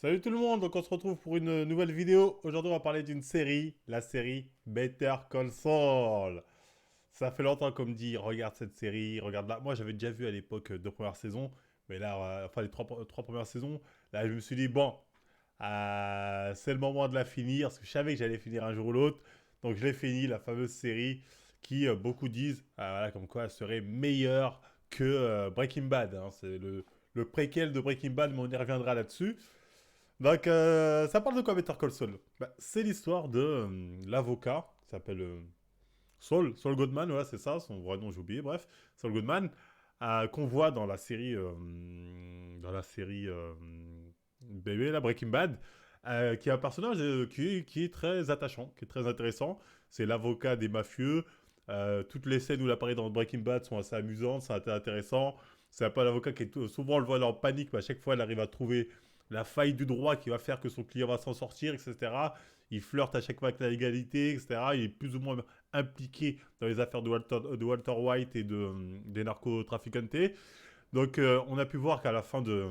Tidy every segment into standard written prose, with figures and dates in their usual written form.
Salut tout le monde, donc on se retrouve pour une nouvelle vidéo. Aujourd'hui on va parler d'une série, la série Better Call Saul. Ça fait longtemps qu'on me dit regarde cette série, regarde là. Moi j'avais déjà vu à l'époque deux premières saisons, mais là, enfin les trois premières saisons, là je me suis dit bon, c'est le moment de la finir, parce que je savais que j'allais finir un jour ou l'autre. Donc je l'ai fini, la fameuse série qui beaucoup disent voilà, comme quoi elle serait meilleure que Breaking Bad, hein. C'est le préquel de Breaking Bad, mais on y reviendra là-dessus. Donc, ça parle de quoi Better Call Saul? Bah, c'est l'histoire de l'avocat qui s'appelle Saul Goodman, voilà, c'est ça, son vrai nom j'ai oublié, bref, Saul Goodman, qu'on voit dans la série bébé, la Breaking Bad, qui est un personnage qui est très attachant, qui est très intéressant. C'est l'avocat des mafieux. Toutes les scènes où il apparaît dans Breaking Bad sont assez amusantes, c'est intéressant. C'est un peu l'avocat qui est souvent on le voit en panique, mais à chaque fois il arrive à trouver la faille du droit qui va faire que son client va s'en sortir, etc. Il flirte à chaque fois avec la légalité, etc. Il est plus ou moins impliqué dans les affaires de Walter White et des narcotraficantes. Donc, on a pu voir qu'à la fin de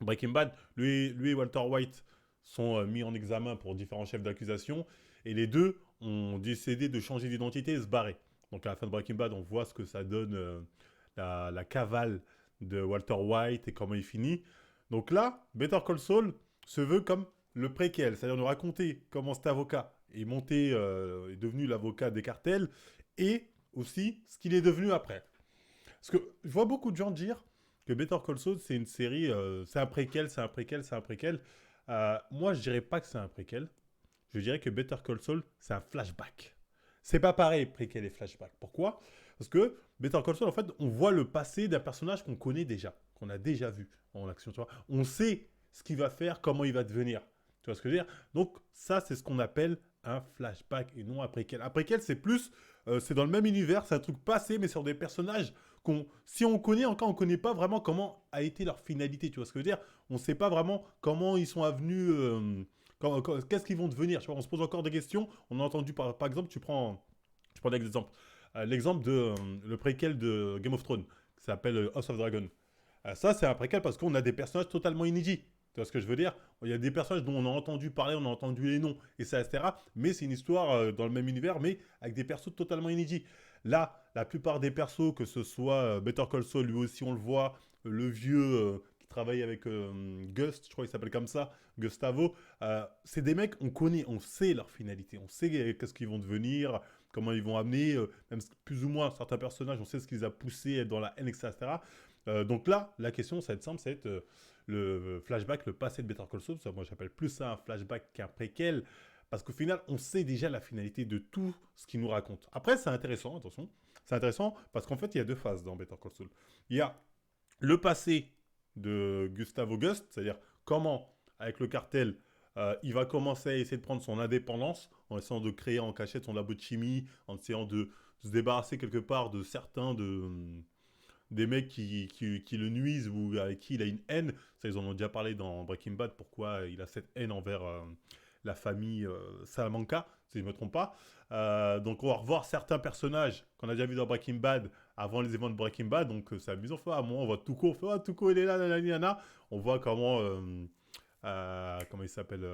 Breaking Bad, lui et Walter White sont mis en examen pour différents chefs d'accusation. Et les deux ont décidé de changer d'identité et se barrer. Donc, à la fin de Breaking Bad, on voit ce que ça donne, la cavale de Walter White et comment il finit. Donc là, Better Call Saul se veut comme le préquel, c'est-à-dire nous raconter comment cet avocat est monté, est devenu l'avocat des cartels, et aussi ce qu'il est devenu après. Parce que je vois beaucoup de gens dire que Better Call Saul, c'est une série, c'est un préquel, c'est un préquel, c'est un préquel. Moi, je dirais pas que c'est un préquel. Je dirais que Better Call Saul, c'est un flashback. C'est pas pareil, préquel et flashback. Pourquoi? Parce que Better Call Saul, en fait, on voit le passé d'un personnage qu'on connaît déjà, qu'on a déjà vu en action. Tu vois, on sait ce qu'il va faire, comment il va devenir. Tu vois ce que je veux dire? Donc, ça, c'est ce qu'on appelle un flashback et non un préquel. Un préquel, c'est plus, c'est dans le même univers, c'est un truc passé, mais sur des personnages si on connaît encore, on connaît pas vraiment comment a été leur finalité. Tu vois ce que je veux dire? On ne sait pas vraiment comment ils sont avenus. Qu'est-ce qu'ils vont devenir? Tu vois, on se pose encore des questions. On a entendu, par exemple, tu prends l'exemple. L'exemple de le préquel de Game of Thrones, qui s'appelle House of Dragon. Ça, c'est un préquel parce qu'on a des personnages totalement inédits. Tu vois ce que je veux dire? Il y a des personnages dont on a entendu parler, on a entendu les noms, et ça, etc. Mais c'est une histoire dans le même univers, mais avec des persos totalement inédits. Là, la plupart des persos, que ce soit Better Call Saul, lui aussi on le voit, le vieux qui travaille avec Gust, je crois qu'il s'appelle comme ça, Gustavo, c'est des mecs, on connaît, on sait leur finalité, on sait qu'est-ce qu'ils vont devenir, comment ils vont amener, même plus ou moins certains personnages, on sait ce qui les a poussés dans la haine, etc. Donc là, la question, ça va être simple, ça va être le flashback, le passé de Better Call Saul. Ça, moi, j'appelle plus ça un flashback qu'un préquel. Parce qu'au final, on sait déjà la finalité de tout ce qu'il nous raconte. Après, c'est intéressant, attention. C'est intéressant parce qu'en fait, il y a deux phases dans Better Call Saul. Il y a le passé de Gustavo Gust, c'est-à-dire comment, avec le cartel, il va commencer à essayer de prendre son indépendance en essayant de créer en cachette son labo de chimie, en essayant de se débarrasser quelque part de certains des mecs qui le nuisent ou avec qui il a une haine. Ça, ils en ont déjà parlé dans Breaking Bad, pourquoi il a cette haine envers la famille Salamanca, si je ne me trompe pas. Donc on va revoir certains personnages qu'on a déjà vu dans Breaking Bad avant les événements de Breaking Bad. Donc c'est amusant. À un moment, on voit Tuco, on fait ah, Tuco il est là, nanana. On voit comment il s'appelle,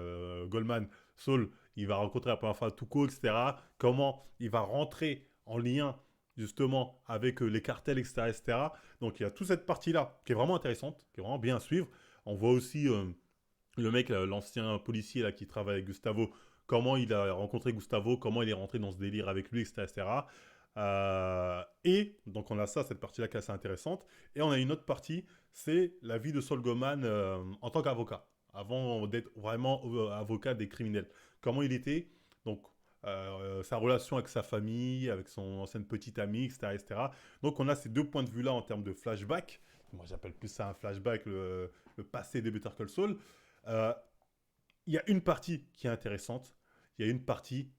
Goldman, Saul, il va rencontrer la première fois Tuco, etc. Comment il va rentrer en lien justement avec les cartels, etc., etc. Donc il y a toute cette partie-là qui est vraiment intéressante, qui est vraiment bien à suivre. On voit aussi le mec, l'ancien policier là, qui travaille avec Gustavo, comment il a rencontré Gustavo, comment il est rentré dans ce délire avec lui, etc. etc. Et donc on a ça, cette partie-là qui est assez intéressante. Et on a une autre partie, c'est la vie de Saul Goldman en tant qu'avocat, avant d'être vraiment avocat des criminels. Comment il était, donc sa relation avec sa famille, avec son ancienne petite amie, etc., etc. Donc on a ces deux points de vue-là en termes de flashback. Moi j'appelle plus ça un flashback, le passé de Better Call Saul. Euh, Il y a une partie qui est intéressante. Il y a une partie,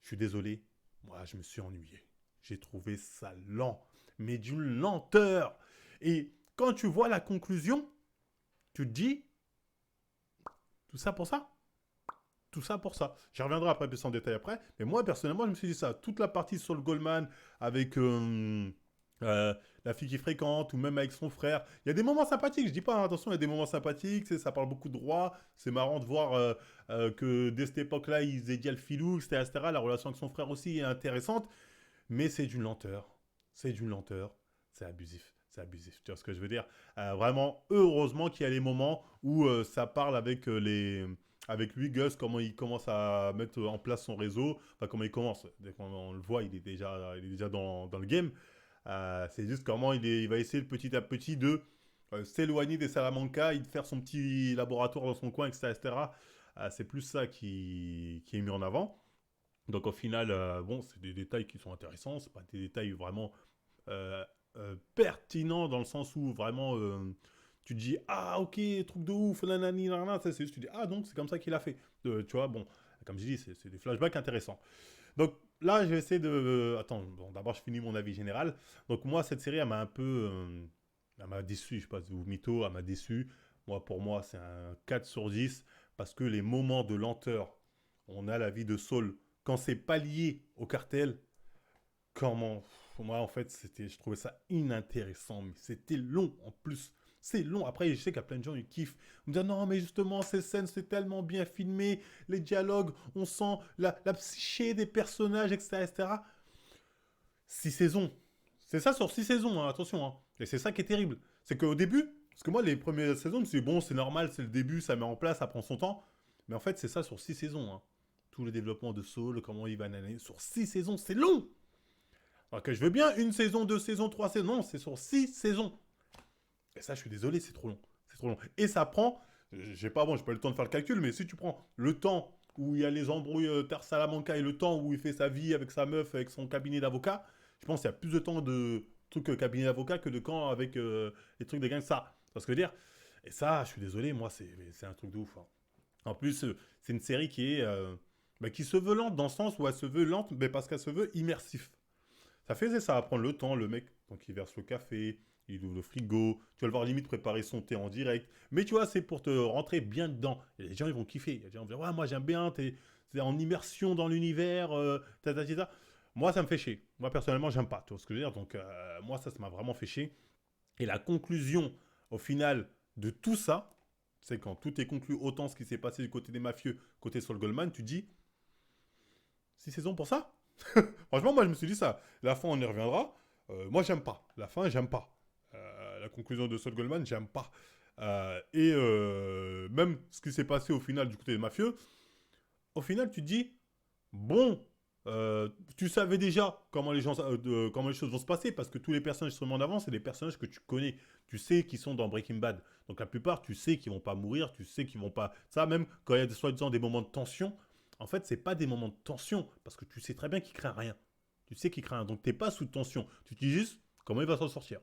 je suis désolé, moi je me suis ennuyé. J'ai trouvé ça lent, mais d'une lenteur. Et quand tu vois la conclusion, tu te dis, tout ça pour ça? Tout ça pour ça. J'y reviendrai après plus en détail après. Mais moi, personnellement, je me suis dit ça. Toute la partie sur le Goldman avec euh, la fille qui fréquente, ou même avec son frère. Il y a des moments sympathiques, je dis pas, hein, attention, il y a des moments sympathiques, ça parle beaucoup de droit, c'est marrant de voir que dès cette époque-là, ils aient dit le filou, etc. La relation avec son frère aussi est intéressante, mais c'est d'une lenteur, c'est d'une lenteur, c'est abusif. C'est abusif, tu vois ce que je veux dire. Vraiment, heureusement qu'il y a les moments où ça parle avec avec lui, Gus, comment il commence à mettre en place son réseau, enfin comment il commence, dès qu'on on le voit, il est déjà dans le game. C'est juste comment il va essayer petit à petit de s'éloigner des Salamanca et de faire son petit laboratoire dans son coin, etc. etc. C'est plus ça qui est mis en avant. Donc au final, bon, c'est des détails qui sont intéressants, c'est pas des détails vraiment euh, pertinents dans le sens où vraiment tu te dis ah ok truc de ouf nanani nanana, c'est juste tu dis ah donc c'est comme ça qu'il a fait. Tu vois bon comme je dis c'est des flashbacks intéressants. Donc là, je vais essayer de. Attends, bon, d'abord, je finis mon avis général. Donc, moi, cette série, elle m'a un peu. Elle m'a déçu. Je sais pas si vous mytho, elle m'a déçu. Moi, pour moi, c'est un 4 sur 10 parce que les moments de lenteur, on a la vie de Saul. Quand c'est pas lié au cartel, comment. Pour moi, en fait, je trouvais ça inintéressant. Mais c'était long en plus. C'est long. Après, je sais qu'il y a plein de gens qui kiffent. On me dit non, mais justement, ces scènes, c'est tellement bien filmé. Les dialogues, on sent la psyché des personnages, etc., etc. 6 saisons. C'est ça sur 6 saisons, hein, attention. Hein. Et c'est ça qui est terrible. C'est qu'au début, parce que moi, les premières saisons, je me suis dit, bon, c'est normal, c'est le début, ça met en place, ça prend son temps. Mais en fait, c'est ça sur 6 saisons. Hein. Tout le développement de Saul, comment il va naner. Sur 6 saisons, c'est long. Alors que je veux bien une saison, 2 saisons, 3 saisons. Non, c'est sur 6 saisons. Et ça, je suis désolé, c'est trop long. C'est trop long. Et ça prend, j'ai pas eu le temps de faire le calcul, mais si tu prends le temps où il y a les embrouilles Tar Salamanca et le temps où il fait sa vie avec sa meuf, avec son cabinet d'avocat, je pense qu'il y a plus de temps de trucs cabinet d'avocat que de camp avec les trucs des gangsters. Tu vois ce que je veux dire. Et ça, je suis désolé, moi, c'est un truc de ouf. Hein. En plus, c'est une série qui est qui se veut lente dans le sens où elle se veut lente, mais parce qu'elle se veut immersif. Ça faisait ça, à prendre le temps, le mec, donc il verse le café, il ouvre le frigo, tu vas le voir limite préparer son thé en direct. Mais tu vois, c'est pour te rentrer bien dedans. Et les gens, ils vont kiffer. Les gens vont dire, ouais, moi j'aime bien, t'es en immersion dans l'univers, ta, ta. Moi, ça me fait chier. Moi, personnellement, j'aime pas, tu vois ce que je veux dire. Donc, moi, ça m'a vraiment fait chier. Et la conclusion, au final, de tout ça, c'est quand tout est conclu, autant ce qui s'est passé du côté des mafieux, côté Saul Goldman, tu dis, 6 saisons pour ça. Franchement, moi, je me suis dit ça. La fin, on y reviendra. Moi, j'aime pas. La fin, j'aime pas. La conclusion de Saul Goldman, j'aime pas. Même ce qui s'est passé au final du côté des mafieux, au final, tu te dis, bon, tu savais déjà comment les choses vont se passer parce que tous les personnages qui sont mis en avant, c'est des personnages que tu connais. Tu sais qu'ils sont dans Breaking Bad. Donc la plupart, tu sais qu'ils vont pas mourir, tu sais qu'ils vont pas. Ça, même quand il y a soi-disant des moments de tension, en fait, c'est pas des moments de tension parce que tu sais très bien qu'il craint rien. Tu sais qu'il craint rien. Donc t'es pas sous tension. Tu te dis juste comment il va s'en sortir.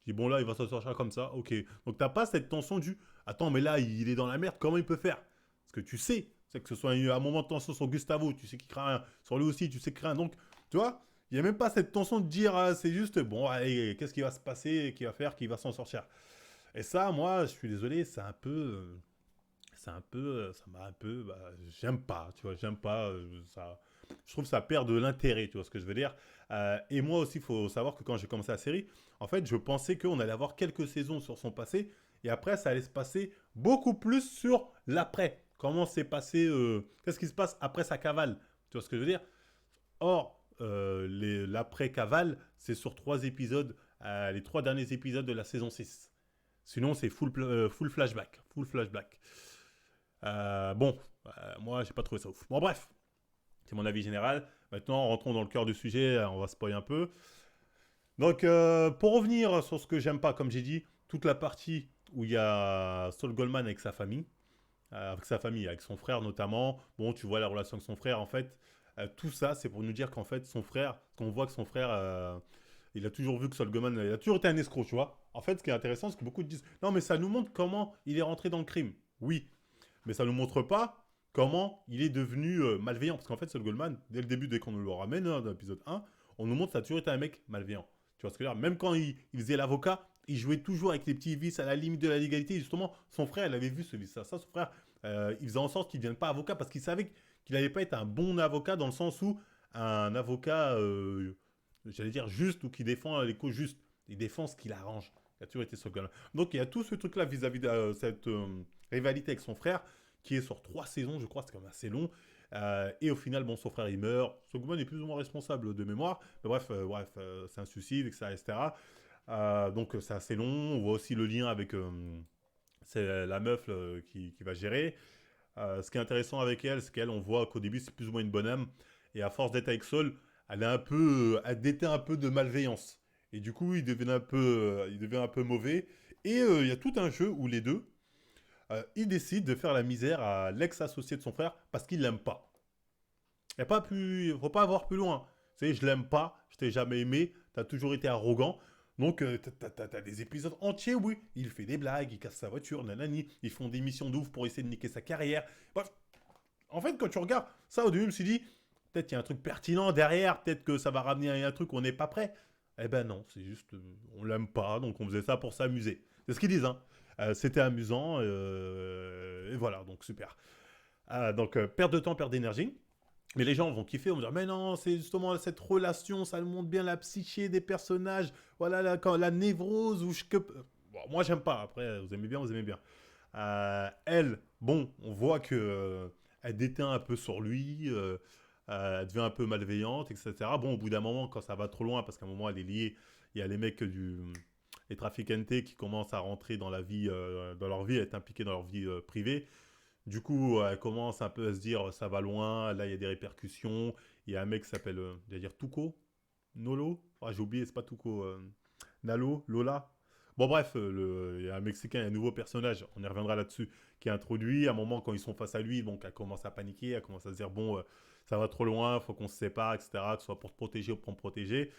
Tu dis bon là, il va s'en sortir comme ça, ok. Donc t'as pas cette tension du attends, mais là, il est dans la merde, comment il peut faire. Parce que tu sais, c'est que ce soit un moment de tension sur Gustavo, tu sais qu'il craint rien. Sur lui aussi, tu sais qu'il craint. Donc, tu vois, il n'y a même pas cette tension de dire c'est juste bon, allez, qu'est-ce qui va se passer, qui va faire, qui va s'en sortir. Et ça, moi, je suis désolé, ça m'a un peu, j'aime pas, tu vois, j'aime pas, ça, je trouve que ça perd de l'intérêt, tu vois ce que je veux dire. Et moi aussi, il faut savoir que quand j'ai commencé la série, en fait, je pensais qu'on allait avoir quelques saisons sur son passé, et après, ça allait se passer beaucoup plus sur l'après. Comment s'est passé, qu'est-ce qui se passe après sa cavale, tu vois ce que je veux dire. Or, l'après-cavale, c'est sur 3 épisodes, les 3 derniers épisodes de la saison 6. Sinon, c'est full flashback. Full flashback. Bon, moi, j'ai pas trouvé ça ouf. Bon, bref, c'est mon avis général. Maintenant, rentrons dans le cœur du sujet. On va spoiler un peu. Donc, pour revenir sur ce que j'aime pas, comme j'ai dit, toute la partie où il y a Saul Goldman avec sa famille, avec son frère notamment. Bon, tu vois la relation avec son frère, en fait. Tout ça, c'est pour nous dire qu'en fait, son frère, qu'on voit que son frère, il a toujours vu que Saul Goldman, il a toujours été un escroc, tu vois. En fait, ce qui est intéressant, c'est que beaucoup disent, non, mais ça nous montre comment il est rentré dans le crime. Oui, mais ça ne nous montre pas comment il est devenu malveillant. Parce qu'en fait, Saul Goldman, dès le début, dès qu'on nous le ramène dans l'épisode 1, on nous montre que ça a toujours été un mec malveillant. Tu vois ce que je veux dire. Même quand il faisait l'avocat, il jouait toujours avec les petits vices à la limite de la légalité. Et justement, son frère, il avait vu ce vice. Ça, son frère, il faisait en sorte qu'il ne devienne pas avocat parce qu'il savait qu'il n'allait pas être un bon avocat dans le sens où un avocat j'allais dire juste, ou qui défend les causes justes. Il défend ce qu'il arrange. Il a toujours été ce gars-là. Donc il y a tout ce truc-là vis-à-vis de cette rivalité avec son frère, qui est sur 3 saisons, je crois, c'est quand même assez long. Et au final, bon, son frère il meurt. Sogman est plus ou moins responsable de mémoire. Mais bref, c'est un suicide, etc. etc. Donc c'est assez long. On voit aussi le lien avec c'est la meuf qui va gérer. Ce qui est intéressant avec elle, c'est qu'elle, on voit qu'au début, c'est plus ou moins une bonne âme. Et à force d'être avec Saul, elle déteint un peu de malveillance. Et du coup, il devient un peu mauvais. Et il y a tout un jeu où les deux, ils décident de faire la misère à l'ex-associé de son frère parce qu'il l'aime pas. Il ne faut pas avoir plus loin. Tu sais, je l'aime pas, je t'ai jamais aimé, t'as toujours été arrogant. Donc, t'as des épisodes entiers où il fait des blagues, il casse sa voiture, nanani. Ils font des missions de ouf pour essayer de niquer sa carrière. Bref, en fait, quand tu regardes ça au début, je me suis dit, peut-être qu'il y a un truc pertinent derrière, peut-être que ça va ramener à un truc où on n'est pas prêt. Eh ben non, c'est juste, on l'aime pas, donc on faisait ça pour s'amuser. C'est ce qu'ils disent, hein. C'était amusant, et voilà, donc super. Donc, perte de temps, perte d'énergie. Mais les gens vont kiffer, on va dire, mais non, c'est justement cette relation, ça montre bien la psyché des personnages, voilà la névrose, ou bon, moi j'aime pas, après, vous aimez bien, vous aimez bien. Elle, bon, on voit que elle déteint un peu sur lui, elle devient un peu malveillante, etc. Bon, au bout d'un moment, quand ça va trop loin, parce qu'à un moment, elle est liée, il y a les mecs les trafiquantes qui commencent à rentrer dans la vie, dans leur vie, à être impliqués dans leur vie privée. Du coup, elle commence un peu à se dire, ça va loin, là, il y a des répercussions. Il y a un mec qui s'appelle, j'allais dire Tuco, Nolo, ah, j'ai oublié, c'est pas Tuco, Nalo, Lola. Bon, bref, il y a un Mexicain, un nouveau personnage, on y reviendra là-dessus, qui est introduit. À un moment, quand ils sont face à lui, donc elle commence à paniquer, elle commence à se dire, bon, ça va trop loin, faut qu'on se sépare, etc., que ce soit pour te protéger ou pour me protéger.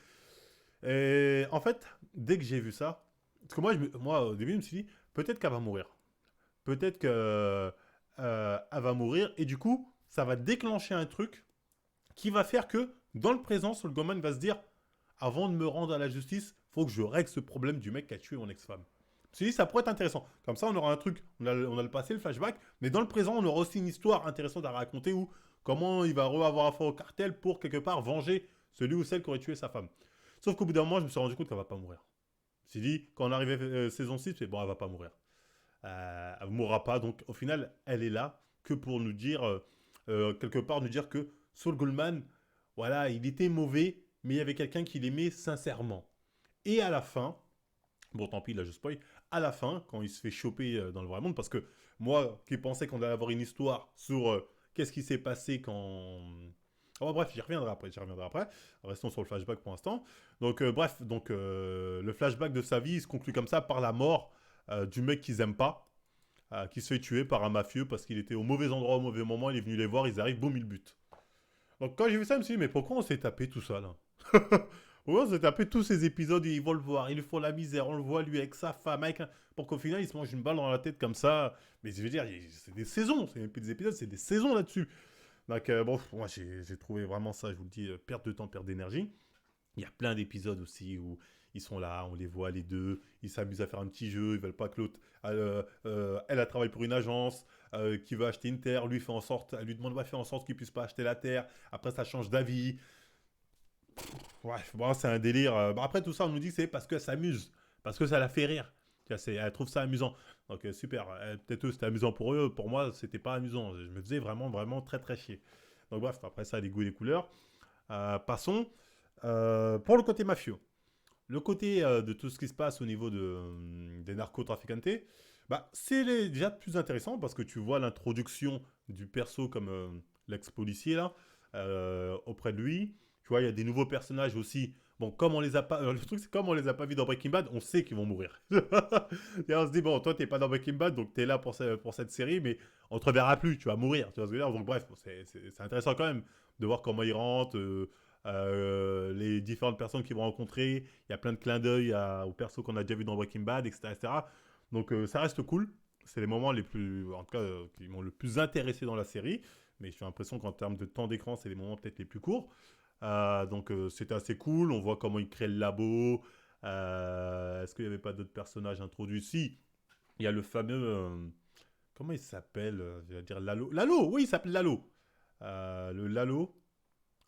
Et en fait, dès que j'ai vu ça, parce que moi, au début, je me suis dit, peut-être qu'elle va mourir. Peut-être que elle va mourir, et du coup, ça va déclencher un truc qui va faire que, dans le présent, Solgoman va se dire, avant de me rendre à la justice, faut que je règle ce problème du mec qui a tué mon ex-femme. Je me suis dit, ça pourrait être intéressant. Comme ça, on aura un truc, on a le passé, le flashback, mais dans le présent, on aura aussi une histoire intéressante à raconter où comment il va avoir affaire au cartel pour quelque part venger celui ou celle qui aurait tué sa femme. Sauf qu'au bout d'un moment, je me suis rendu compte qu'elle va pas mourir. Je me suis dit, quand on arrivait saison 6, c'est bon, elle va pas mourir. Elle ne mourra pas, donc au final, elle est là que pour nous dire, quelque part, nous dire que Saul Goldman, voilà, il était mauvais, mais il y avait quelqu'un qui l'aimait sincèrement. Et à la fin, bon tant pis, là je spoil, à la fin, quand il se fait choper dans le vrai monde, parce que moi qui pensais qu'on allait avoir une histoire sur qu'est-ce qui s'est passé quand... Oh, bref, j'y reviendrai après. Restons sur le flashback pour l'instant. Donc bref, le flashback de sa vie, il se conclut comme ça par la mort du mec qu'ils aiment pas, qui se fait tuer par un mafieux parce qu'il était au mauvais endroit au mauvais moment, il est venu les voir, ils arrivent, boum, il bute. Donc quand j'ai vu ça, je me suis dit, mais pourquoi on s'est tapé tout ça là? Pourquoi on s'est tapé tous ces épisodes où ils vont le voir, ils lui font la misère, on le voit lui avec sa femme, pour qu'au final il se mange une balle dans la tête comme ça. Mais je veux dire, c'est des saisons, c'est même plus des épisodes, c'est des saisons là-dessus. Donc bon, moi j'ai trouvé vraiment ça, je vous le dis, perte de temps, perte d'énergie. Il y a plein d'épisodes aussi où ils sont là, on les voit les deux, ils s'amusent à faire un petit jeu, ils veulent pas que l'autre. Elle travaille pour une agence qui veut acheter une terre, lui fait en sorte, elle lui demande de faire en sorte qu'il puisse pas acheter la terre. Après ça change d'avis. Bref, bon, c'est un délire. Bon, après tout ça, on nous dit que c'est parce qu'elle s'amuse, parce que ça la fait rire. Elle trouve ça amusant. Donc super. Peut-être eux c'était amusant pour eux, pour moi c'était pas amusant. Je me faisais vraiment vraiment très très chier. Donc bref, après ça les goûts et les couleurs. Passons. Pour le côté mafieux. Le côté de tout ce qui se passe au niveau des narcotraficantes, bah, déjà plus intéressant parce que tu vois l'introduction du perso comme l'ex-policier là, auprès de lui. Tu vois, il y a des nouveaux personnages aussi. Bon, comme on les a pas, le truc c'est comme on les a pas vus dans Breaking Bad, on sait qu'ils vont mourir. Et on se dit bon, toi t'es pas dans Breaking Bad, donc t'es là pour cette série, mais on te reverra plus, tu vas mourir. Tu vois ce que je veux dire. Donc bref, c'est intéressant quand même de voir comment ils rentrent. Les différentes personnes qu'ils vont rencontrer. Il y a plein de clins d'œil aux persos qu'on a déjà vus dans Breaking Bad, etc. etc. Donc ça reste cool. C'est les moments les plus, en tout cas, qui m'ont le plus intéressé dans la série. Mais j'ai l'impression qu'en termes de temps d'écran, c'est les moments peut-être les plus courts. Donc c'était assez cool. On voit comment ils créent le labo. Est-ce qu'il n'y avait pas d'autres personnages introduits? Si, il y a le fameux... comment il s'appelle? Je vais dire Lalo. Lalo, oui, il s'appelle Lalo. Le Lalo.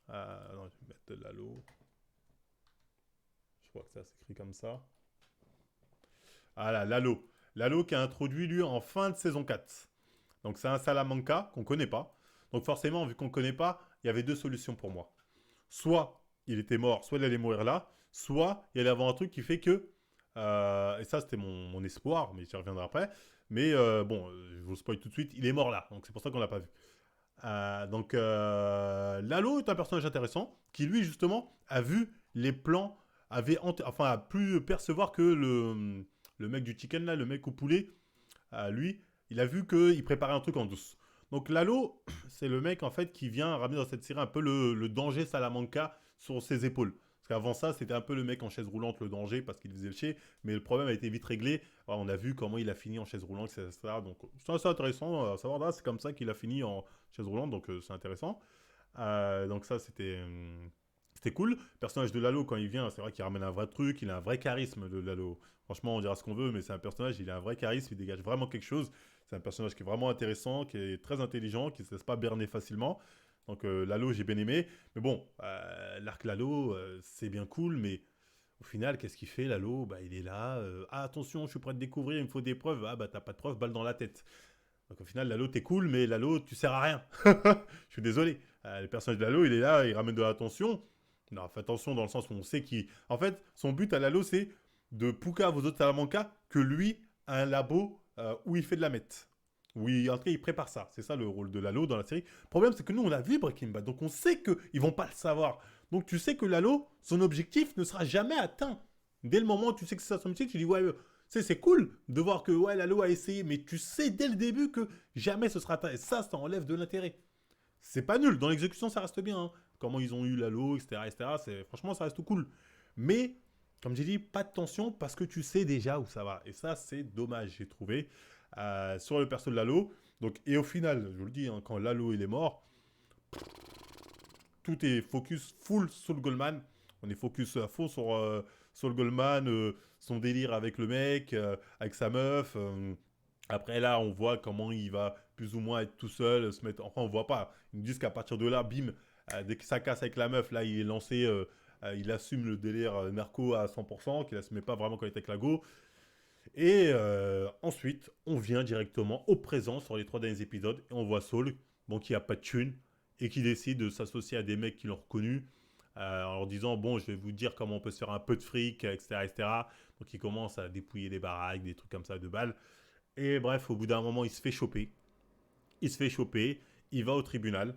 Non, je vais mettre Lalo. crois que ça s'écrit comme ça. Voilà, Lalo. Lalo qui a introduit lui en fin de saison 4. Donc c'est un Salamanca qu'on connaît pas. Donc forcément, vu qu'on ne connaît pas, il y avait deux solutions pour moi. Soit il était mort, soit il allait mourir là, soit il allait avoir un truc qui fait que, et ça c'était mon espoir, mais j'y reviendrai après, mais bon, je vous spoil tout de suite, il est mort là, donc c'est pour ça qu'on l'a pas vu. Lalo est un personnage intéressant, qui lui justement a vu les plans, enfin a pu percevoir que le mec du chicken là, le mec au poulet, lui, il a vu qu'il préparait un truc en douce. Donc Lalo, c'est le mec en fait qui vient ramener dans cette série un peu le danger Salamanca sur ses épaules. Parce qu'avant ça, c'était un peu le mec en chaise roulante, le danger, parce qu'il faisait chier. Mais le problème a été vite réglé. Alors, on a vu comment il a fini en chaise roulante, etc. Donc c'est assez intéressant à savoir. Là, c'est comme ça qu'il a fini en chaise roulante, donc c'est intéressant. Donc ça, c'était cool. Le personnage de Lalo, quand il vient, c'est vrai qu'il ramène un vrai truc. Il a un vrai charisme, de Lalo. Franchement, on dira ce qu'on veut, mais c'est un personnage, il a un vrai charisme, il dégage vraiment quelque chose. C'est un personnage qui est vraiment intéressant, qui est très intelligent, qui ne se laisse pas berner facilement. Donc Lalo, j'ai bien aimé. Mais bon, l'arc Lalo, c'est bien cool, mais au final, qu'est-ce qu'il fait Lalo? Bah, il est là. Ah, attention, je suis prêt de découvrir, il me faut des preuves. Ah, bah, t'as pas de preuves, balle dans la tête. Donc au final, Lalo, t'es cool, mais Lalo, tu sers à rien. Je suis désolé. Le personnage de Lalo, il est là, il ramène de l'attention. Non, fais attention dans le sens où on sait qu'il. En fait, son but à Lalo, c'est de pouka aux autres Salamanca que lui a un labo où il fait de la meth. Oui, en tout cas, il prépare ça. C'est ça le rôle de Lalo dans la série. Le problème, c'est que nous, on a vu Breaking Bad, donc on sait qu'ils vont pas le savoir. Donc tu sais que Lalo, son objectif ne sera jamais atteint. Dès le moment où tu sais que c'est ça son objectif, tu dis ouais, c'est cool de voir que ouais, Lalo a essayé, mais tu sais dès le début que jamais ce sera atteint. Et ça enlève de l'intérêt. C'est pas nul. Dans l'exécution, ça reste bien. Hein. Comment ils ont eu Lalo, etc. etc. Franchement, ça reste cool. Mais, comme j'ai dit, pas de tension parce que tu sais déjà où ça va. Et ça, c'est dommage, j'ai trouvé. Sur le perso de Lalo. Donc, et au final, je vous le dis, hein, quand Lalo il est mort, tout est focus full sur le Goldman. On est focus à fond sur le Goldman, son délire avec le mec, avec sa meuf. Après là, on voit comment il va plus ou moins être tout seul, se mettre. Enfin, on voit pas. Ils nous disent qu'à partir de là, bim, dès que ça casse avec la meuf, là, il est lancé. Il assume le délire narco à 100%, qu'il assumait pas vraiment quand il était avec la go. Et ensuite, on vient directement au présent sur les 3 derniers épisodes et on voit Saul, bon, qui a pas de thune et qui décide de s'associer à des mecs qui l'ont reconnu en leur disant bon, je vais vous dire comment on peut se faire un peu de fric, etc., etc. Donc il commence à dépouiller des baraques, des trucs comme ça de balles. Et bref, au bout d'un moment, il se fait choper. Il se fait choper, il va au tribunal.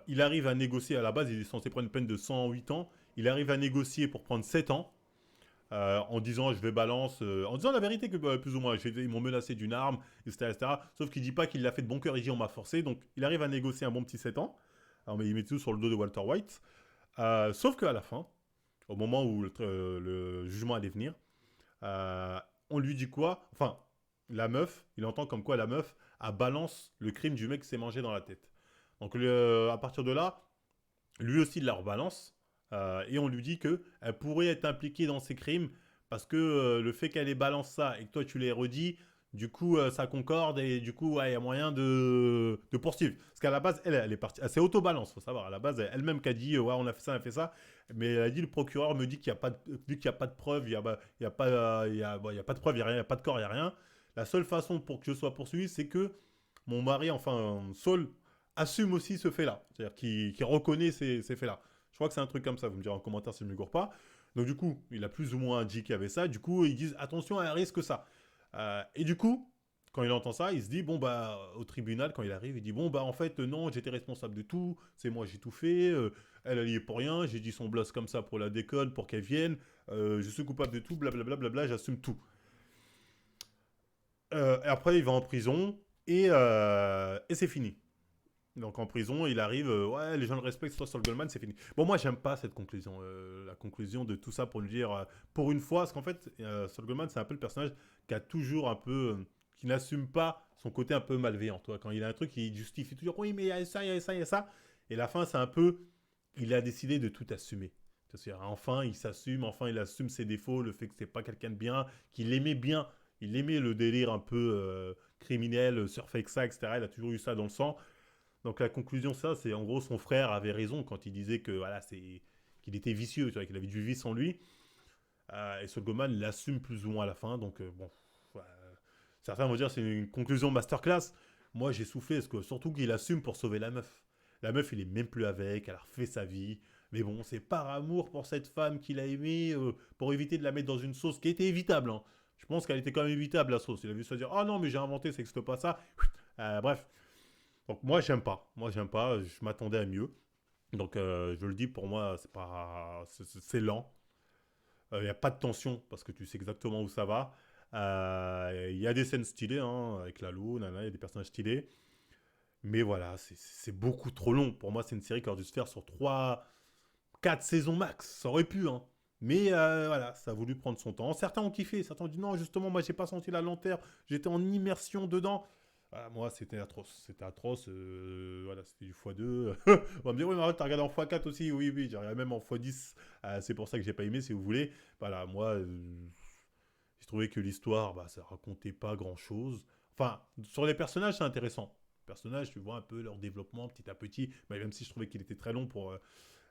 Il arrive à négocier, à la base, il est censé prendre une peine de 108 ans. Il arrive à négocier pour prendre 7 ans. En disant je vais balance, en disant la vérité que plus ou moins ils m'ont menacé d'une arme, etc., etc. Sauf qu'il dit pas qu'il l'a fait de bon cœur, il dit on m'a forcé, donc il arrive à négocier un bon petit 7 ans. Alors, mais il met tout sur le dos de Walter White. Sauf qu'à la fin, au moment où le jugement allait venir, on lui dit quoi? Enfin, la meuf, il entend comme quoi la meuf a balance le crime du mec qui s'est mangé dans la tête. Donc à partir de là, lui aussi il la rebalance et on lui dit que elle pourrait être impliquée dans ces crimes parce que le fait qu'elle ait balance ça et que toi tu l'aies redit, du coup ça concorde et du coup ouais, il y a moyen de poursuivre. Parce qu'à la base elle est partie, elle s'est auto-balance, faut savoir. À la base elle-même qui a dit ouais on a fait ça, mais elle a dit le procureur me dit qu'il n'y a pas de, vu qu'il y a pas de preuve, il y a pas, il y a pas de preuve, il y a rien, il y a pas de corps, il y a rien. La seule façon pour que je sois poursuivi, c'est que mon mari, enfin Saul, assume aussi ce fait-là, c'est-à-dire qu'il reconnaît ces faits-là. Je crois que c'est un truc comme ça, vous me direz en commentaire si je ne me gourre pas. Donc du coup, il a plus ou moins dit qu'il y avait ça. Du coup, ils disent attention à un risque ça. Et du coup, quand il entend ça, il se dit bon bah au tribunal quand il arrive, il dit bon bah en fait non, j'étais responsable de tout, c'est moi j'ai tout fait. Elle y est pour rien, j'ai dit son blast comme ça pour la déconne, pour qu'elle vienne. Je suis coupable de tout, blablabla, bla, j'assume tout. Et après, il va en prison et c'est fini. Donc en prison, il arrive, ouais, les gens le respectent, soit sur le Goldman, c'est fini. Bon, moi, j'aime pas cette conclusion. La conclusion de tout ça pour lui dire, pour une fois, parce qu'en fait, Saul Goldman, c'est un peu le personnage qui a toujours un peu, qui n'assume pas son côté un peu malveillant. Toi, quand il a un truc, il justifie toujours, oui, mais il y a ça, il y a ça, il y a ça. Et la fin, c'est un peu, il a décidé de tout assumer. C'est-à-dire, enfin, il s'assume, enfin, il assume ses défauts, le fait que c'est pas quelqu'un de bien, qu'il aimait bien, il aimait le délire un peu criminel, surfer avec ça, etc. Il a toujours eu ça dans le sang. Donc la conclusion, ça, c'est en gros son frère avait raison quand il disait que voilà, c'est qu'il était vicieux, tu vois, qu'il avait du vice en lui. Et Saul Goldman l'assume plus ou moins à la fin. Donc, bon, certains vont dire c'est une conclusion masterclass. Moi, j'ai soufflé, parce que surtout qu'il assume pour sauver la meuf. La meuf, il est même plus avec, elle a refait sa vie. Mais bon, c'est par amour pour cette femme qu'il a aimée, pour éviter de la mettre dans une sauce qui était évitable. Hein. Je pense qu'elle était quand même évitable, la sauce. Il a vu se dire, ah non, mais j'ai inventé, ça n'existe pas ça. Bref. Donc moi, j'aime pas. Moi, j'aime pas. Je m'attendais à mieux. Donc, je le dis, pour moi, c'est pas, c'est lent. Il n'y a pas de tension parce que tu sais exactement où ça va. Il y a des scènes stylées, hein, avec Lalo, il y a des personnages stylés. Mais voilà, c'est beaucoup trop long. Pour moi, c'est une série qui aurait dû se faire sur 3, 4 saisons max. Ça aurait pu, hein. Mais voilà, ça a voulu prendre son temps. Certains ont kiffé, certains ont dit non, justement, moi, j'ai pas senti la lenteur. J'étais en immersion dedans. Ah, moi, c'était atroce. C'était atroce. Voilà, c'était du x2. On va me dire, oui, mais arrête, t'as regardé en x4 aussi. Oui, oui, j'ai regardé même en x10. C'est pour ça que j'ai pas aimé, si vous voulez. Voilà, moi, j'ai trouvé que l'histoire, bah, ça racontait pas grand-chose. Enfin, sur les personnages, c'est intéressant. Les personnages, tu vois un peu leur développement petit à petit. Mais même si je trouvais qu'il était très long pour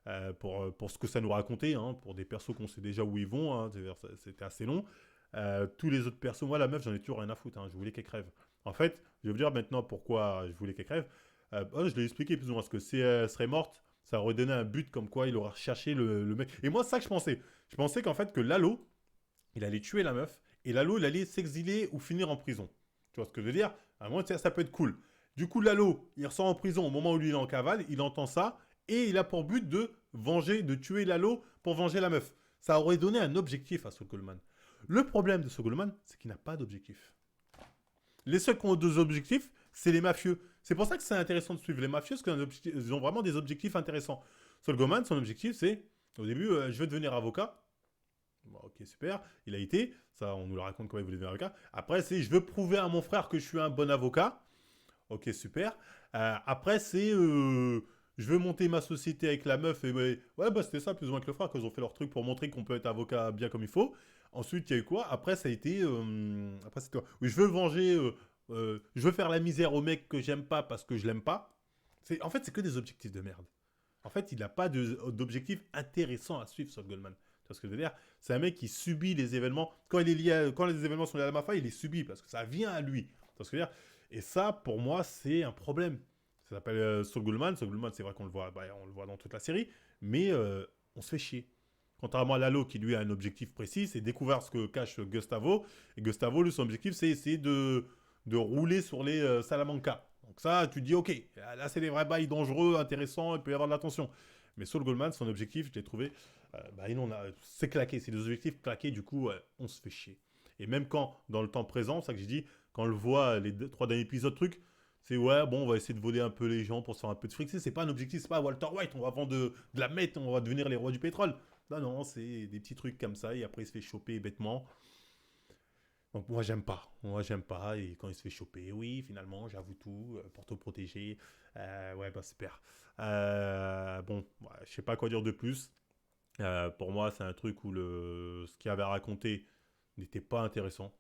ce que ça nous racontait, hein, pour des persos qu'on sait déjà où ils vont, hein, c'était assez long. Tous les autres persos, moi, la meuf, j'en ai toujours rien à foutre. Hein, je voulais qu'elle crève. En fait, je vais vous dire maintenant pourquoi je voulais qu'elle crève. Je l'ai expliqué plus ou moins. Parce que si elle serait morte, ça aurait donné un but comme quoi il aurait recherché le mec. Et moi, c'est ça que je pensais. Je pensais qu'en fait, que Lalo, il allait tuer la meuf, et Lalo, il allait s'exiler ou finir en prison. Tu vois ce que je veux dire? À un moment, ça peut être cool. Du coup, Lalo, il ressort en prison au moment où lui, il est en cavale, il entend ça, et il a pour but de venger, de tuer Lalo pour venger la meuf. Ça aurait donné un objectif à Saul Goldman. Le problème de Saul Goldman, c'est qu'il n'a pas d'objectif. Les seuls qui ont deux objectifs, c'est les mafieux. C'est pour ça que c'est intéressant de suivre les mafieux, parce qu'ils ont vraiment des objectifs intéressants. Saul Goldman, son objectif, c'est, au début, je veux devenir avocat. Bon, ok, super. Il a été. Ça, on nous le raconte quand il voulait devenir avocat. Après, c'est je veux prouver à mon frère que je suis un bon avocat. Ok, super. Après, c'est je veux monter ma société avec la meuf. Et ouais, bah c'était ça, plus ou moins que le frère, qu'ils ont fait leur truc pour montrer qu'on peut être avocat bien comme il faut. Ensuite, il y a eu quoi? Après, ça a été. Après, c'était quoi? Oui, je veux venger. Je veux faire la misère au mec que j'aime pas parce que je l'aime pas. En fait, c'est que des objectifs de merde. En fait, il n'a pas d'objectif intéressant à suivre, Saul Goldman. Tu vois ce que je veux dire? C'est un mec qui subit les événements. Quand les événements sont liés à la mafia, il les subit parce que ça vient à lui. Tu vois ce que je veux dire? Et ça, pour moi, c'est un problème. Ça s'appelle Saul Goldman. Saul Goldman, c'est vrai qu'on le voit, bah, on le voit dans toute la série, mais on se fait chier. Contrairement à Lalo, qui lui a un objectif précis, c'est découvrir ce que cache Gustavo. Et Gustavo, lui, son objectif, c'est essayer de rouler sur les Salamanca. Donc ça, tu te dis, ok, là, c'est des vrais bails dangereux, intéressants, il peut y avoir de l'attention. Mais Saul Goldman, son objectif, je l'ai trouvé, bah, c'est claqué, c'est des objectifs claqués, du coup, on se fait chier. Et même quand, dans le temps présent, c'est ça que j'ai dit, quand on le voit, les 3 derniers épisodes, truc, c'est ouais, bon, on va essayer de voler un peu les gens pour se faire un peu de fric. C'est pas un objectif, c'est pas Walter White, on va vendre de la meth, on va devenir les rois du pétrole. Non, non, c'est des petits trucs comme ça, et après il se fait choper bêtement. Donc moi j'aime pas, et quand il se fait choper, oui, finalement, j'avoue tout, pour te protéger. Ouais, bah super. Bon, ouais, je sais pas quoi dire de plus. Pour moi, c'est un truc où ce qu'il avait à raconter n'était pas intéressant.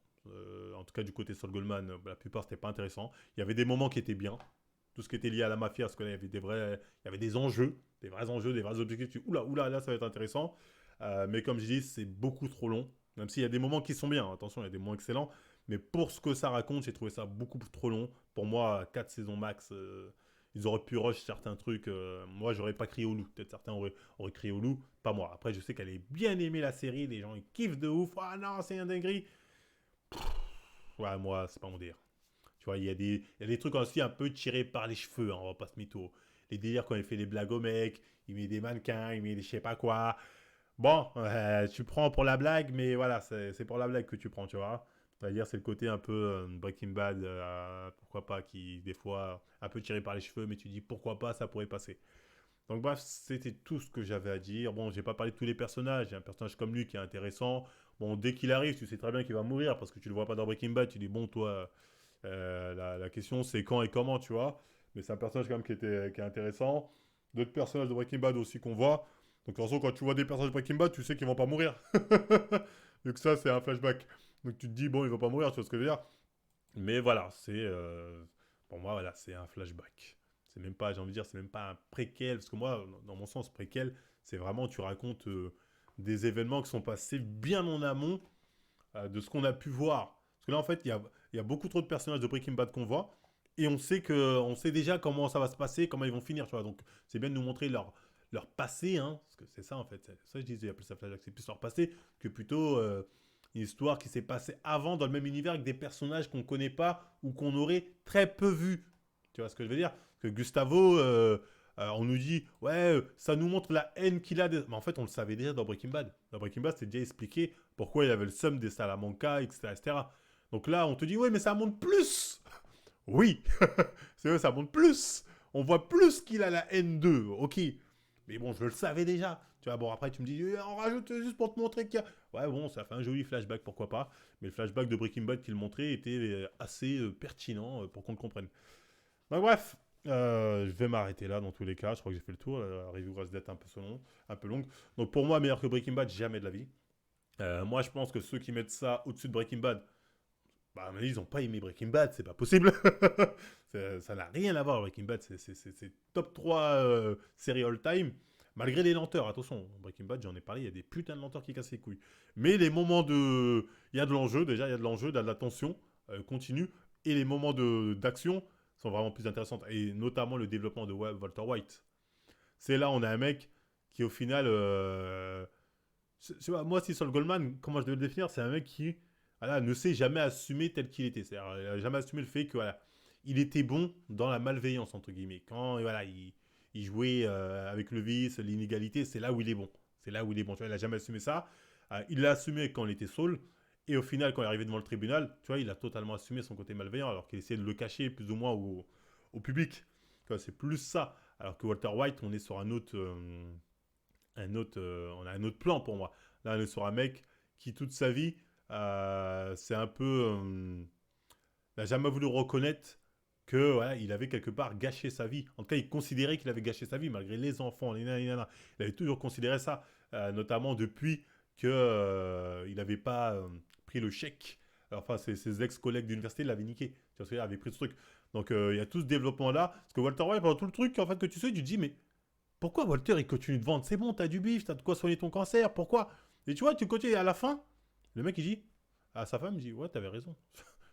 En tout cas, du côté Saul Goldman, la plupart, c'était pas intéressant. Il y avait des moments qui étaient bien. Tout ce qui était lié à la mafia, parce qu'il y avait il y avait des enjeux, des vrais objectifs. Oula, oula, là, ça va être intéressant. Mais comme je dis, c'est beaucoup trop long. Même s'il y a des moments qui sont bien, attention, il y a des moments excellents. Mais pour ce que ça raconte, j'ai trouvé ça beaucoup trop long. Pour moi, 4 saisons max, ils auraient pu rush certains trucs. Moi, j'aurais pas crié au loup. Peut-être certains auraient crié au loup, pas moi. Après, je sais qu'elle est bien aimée la série. Les gens, ils kiffent de ouf. Ah non, c'est un dinguerie. Ouais, moi, c'est pas mon délire. Tu vois, il y a des trucs aussi un peu tirés par les cheveux, hein, on va pas se mytho. Les délires quand il fait des blagues aux mecs, il met des mannequins, il met des je sais pas quoi. Bon, tu prends pour la blague, mais voilà, c'est pour la blague que tu prends, tu vois. C'est-à-dire, c'est le côté un peu Breaking Bad, pourquoi pas, qui, des fois, un peu tiré par les cheveux, mais tu dis pourquoi pas, ça pourrait passer. Donc, bref, c'était tout ce que j'avais à dire. Bon, j'ai pas parlé de tous les personnages. Il y a un personnage comme lui qui est intéressant. Bon, dès qu'il arrive, tu sais très bien qu'il va mourir parce que tu le vois pas dans Breaking Bad. Tu dis, bon, toi, la question c'est quand et comment, tu vois. Mais c'est un personnage quand même qui est intéressant. D'autres personnages de Breaking Bad aussi qu'on voit. Donc, de toute façon, quand tu vois des personnages de Breaking Bad, tu sais qu'ils vont pas mourir. Vu que ça, c'est un flashback. Donc, tu te dis, bon, il va pas mourir, tu vois ce que je veux dire. Mais voilà, pour moi, voilà, c'est un flashback. C'est même pas, j'ai envie de dire, c'est même pas un préquel. Parce que moi, dans mon sens, préquel, c'est vraiment, tu racontes des événements qui sont passés bien en amont de ce qu'on a pu voir. Parce que là, en fait, il y a beaucoup trop de personnages de Breaking Bad qu'on voit. Et on sait déjà comment ça va se passer, comment ils vont finir, tu vois. Donc, c'est bien de nous montrer leur passé, hein. Parce que c'est ça, en fait. C'est ça que je disais, appelle ça flashback. C'est plus leur passé que plutôt une histoire qui s'est passée avant dans le même univers avec des personnages qu'on ne connaît pas ou qu'on aurait très peu vus. Tu vois ce que je veux dire? Parce que Gustavo, on nous dit, ouais, ça nous montre la haine qu'il a. Mais en fait, on le savait déjà dans Breaking Bad. Dans Breaking Bad, c'est déjà expliqué pourquoi il avait le seum des Salamanca, etc., etc. Donc là, on te dit, ouais, mais ça montre plus. Oui, c'est vrai, ça montre plus. On voit plus qu'il a la haine d'eux, ok. Mais bon, je le savais déjà. Tu vois, bon, après, tu me dis, on rajoute juste pour te montrer qu'il y a. Ouais, bon, ça fait un joli flashback, pourquoi pas. Mais le flashback de Breaking Bad qu'il montrait était assez pertinent pour qu'on le comprenne. Donc, bref, je vais m'arrêter là dans tous les cas. Je crois que j'ai fait le tour. La review reste d'être un peu longue. Donc, pour moi, meilleur que Breaking Bad, jamais de la vie. Moi, je pense que ceux qui mettent ça au-dessus de Breaking Bad, bah, mais ils n'ont pas aimé Breaking Bad, c'est pas possible. Ça n'a rien à voir, Breaking Bad, c'est top 3 série all-time. Malgré les lenteurs, attention, Breaking Bad, j'en ai parlé, il y a des putains de lenteurs qui cassent les couilles. Mais les moments de. Il y a de l'enjeu, déjà, il y a de l'enjeu, il y a de la tension continue. Et les moments d'action sont vraiment plus intéressants. Et notamment le développement de Walter White. C'est là, on a un mec qui, au final. Moi, si Saul Goldman, comment je devais le définir, c'est un mec qui voilà, ne s'est jamais assumé tel qu'il était. C'est-à-dire, il n'a jamais assumé le fait que voilà, il était bon dans la malveillance, entre guillemets. Quand voilà, il jouait avec le vice, l'inégalité, c'est là où il est bon. C'est là où il est bon. Tu vois, il n'a jamais assumé ça. Il l'a assumé quand il était Saul. Et au final, quand il est arrivé devant le tribunal, tu vois, il a totalement assumé son côté malveillant, alors qu'il essayait de le cacher plus ou moins au public. Tu vois, c'est plus ça. Alors que Walter White, on est sur on a un autre plan pour moi. Là, on est sur un mec qui, toute sa vie, c'est un peu. N'a jamais voulu reconnaître que voilà, il avait quelque part gâché sa vie. En tout cas, il considérait qu'il avait gâché sa vie, malgré les enfants, les nanas. Il avait toujours considéré ça, notamment depuis qu'il n'avait pas pris le chèque. Alors, enfin, ses ex-collègues d'université l'avaient niqué. Tu vois ce que je veux dire, avaient pris ce truc. Donc, il y a tout ce développement-là. Parce que Walter White, pendant tout le truc, en fait, que tu sais, tu te dis, mais pourquoi Walter il continue de vendre? C'est bon, t'as du bif, t'as de quoi soigner ton cancer, pourquoi? Et tu vois, tu continues à la fin, le mec il dit à sa femme, il dit ouais, t'avais raison.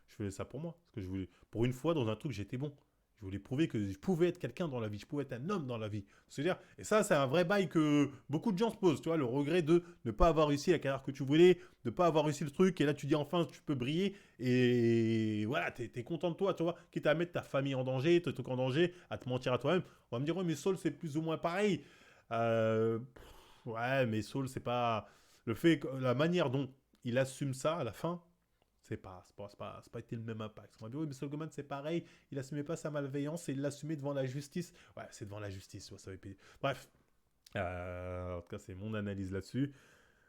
Je faisais ça pour moi. Parce que je voulais, pour une fois, dans un truc, j'étais bon. Je voulais prouver que je pouvais être quelqu'un dans la vie, je pouvais être un homme dans la vie. C'est-à-dire, et ça, c'est un vrai bail que beaucoup de gens se posent, tu vois, le regret de ne pas avoir réussi la carrière que tu voulais, de ne pas avoir réussi le truc, et là tu dis enfin tu peux briller, et voilà, t'es content de toi, tu vois, quitte à mettre ta famille en danger, ton truc en danger, à te mentir à toi-même. On va me dire, ouais, mais Saul, c'est plus ou moins pareil. Ouais, mais Saul, c'est pas. Le fait, la manière dont il assume ça à la fin, c'est pas été le même impact. On va dire, oui, mais Saul Goodman, c'est pareil, il assumait pas sa malveillance et il l'assumait devant la justice. Ouais, c'est devant la justice, ouais, ça va payer. Bref, en tout cas, c'est mon analyse là-dessus.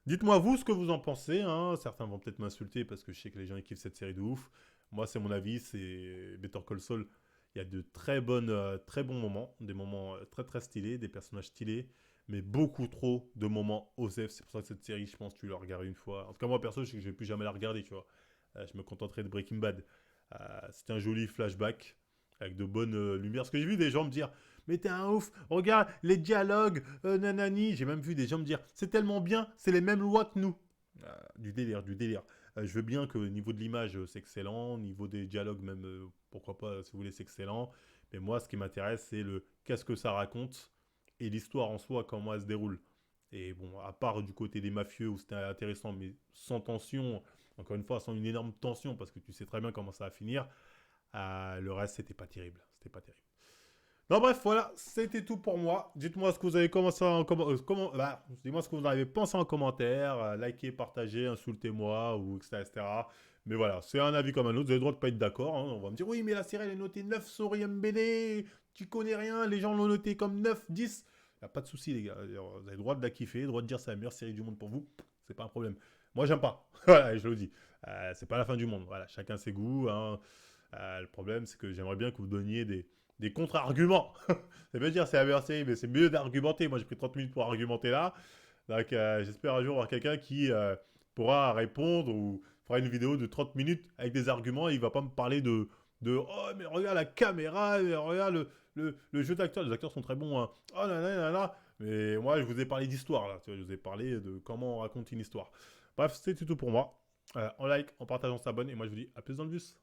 Dites-moi vous ce que vous en pensez. Hein. Certains vont peut-être m'insulter parce que je sais que les gens ils kiffent cette série de ouf. Moi, c'est mon avis. C'est Better Call Saul. Il y a de très bons moments, des moments très très stylés, des personnages stylés, mais beaucoup trop de moments OSEF. C'est pour ça que cette série, je pense, tu la regardes une fois. En tout cas, moi perso, je sais que je vais plus jamais la regarder, tu vois. Je me contenterai de Breaking Bad. C'est un joli flashback avec de bonnes lumières. Parce que j'ai vu des gens me dire, mais t'es un ouf, regarde les dialogues, nanani. J'ai même vu des gens me dire, c'est tellement bien, c'est les mêmes lois que nous. Du délire, du délire. Je veux bien que au niveau de l'image, c'est excellent. Au niveau des dialogues, même, pourquoi pas, si vous voulez, c'est excellent. Mais moi, ce qui m'intéresse, c'est le qu'est-ce que ça raconte et l'histoire en soi, comment elle se déroule. Et bon, à part du côté des mafieux où c'était intéressant, mais sans tension, encore une fois, sans une énorme tension, parce que tu sais très bien comment ça va finir, le reste, c'était pas terrible. C'était pas terrible. Non, bref, voilà, c'était tout pour moi. Dites-moi ce que vous avez commencé en dis-moi ce que vous en avez pensé en commentaire. Likez, partagez, insultez-moi, ou etc., etc. Mais voilà, c'est un avis comme un autre. Vous avez le droit de pas être d'accord. Hein. On va me dire, oui, mais la série, elle est notée 9 sur IMDb. Tu connais rien. Les gens l'ont notée comme 9, 10. Y a pas de souci, les gars. Vous avez le droit de la kiffer, le droit de dire c'est la meilleure série du monde pour vous. C'est pas un problème. Moi, j'aime pas. Voilà, je le dis. C'est pas la fin du monde. Voilà, chacun ses goûts. Hein. Le problème, c'est que j'aimerais bien que vous donniez des contre-arguments. Ça veut dire c'est la meilleure série, mais c'est mieux d'argumenter. Moi, j'ai pris 30 minutes pour argumenter là. Donc, j'espère un jour avoir quelqu'un qui pourra répondre ou fera une vidéo de 30 minutes avec des arguments et il va pas me parler oh, mais regarde la caméra, mais regarde le jeu d'acteurs. Les acteurs sont très bons. Hein. Oh là là là là. Mais moi, je vous ai parlé d'histoire, là. Tu vois, je vous ai parlé de comment on raconte une histoire. Bref, c'était tout pour moi. En like, en partage, on s'abonne. Et moi, je vous dis à plus dans le bus.